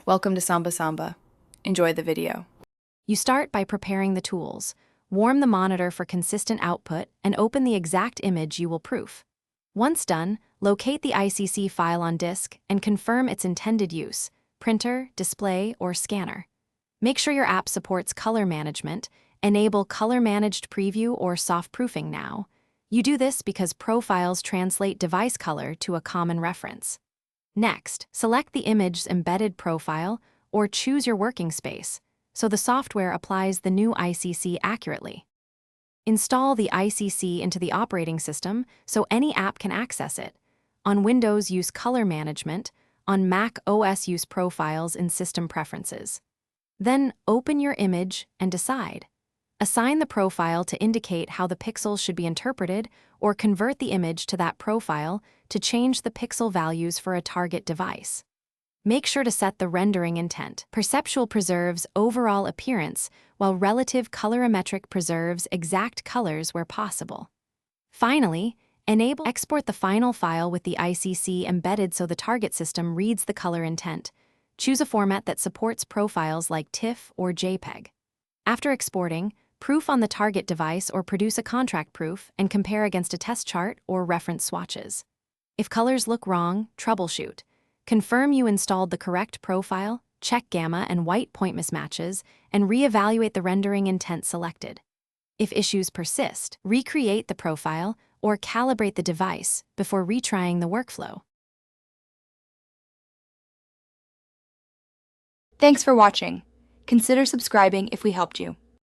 Welcome to Samba Samba. Enjoy the video. You start by preparing the tools, warm the monitor for consistent output, and open the exact image you will proof. Once done, locate the ICC file on disk and confirm its intended use: printer, display, or scanner. Make sure your app supports color management. Enable Color Managed Preview or Soft Proofing now. You do this because profiles translate device color to a common reference. Next, select the image's embedded profile or choose your working space, so the software applies the new ICC accurately. Install the ICC into the operating system so any app can access it. On Windows, use Color Management. On Mac OS, use Profiles in System Preferences. Then open your image and decide. Assign the profile to indicate how the pixels should be interpreted, or convert the image to that profile to change the pixel values for a target device. Make sure to set the rendering intent. Perceptual preserves overall appearance, while relative colorimetric preserves exact colors where possible. Finally, enable Export the final file with the ICC embedded so the target system reads the color intent. Choose a format that supports profiles like TIFF or JPEG. After exporting, proof on the target device or produce a contract proof and compare against a test chart or reference swatches. If colors look wrong, troubleshoot. Confirm you installed the correct profile, check gamma and white point mismatches, and re-evaluate the rendering intent selected. If issues persist, recreate the profile or calibrate the device before retrying the workflow. Thanks for watching. Consider subscribing if we helped you.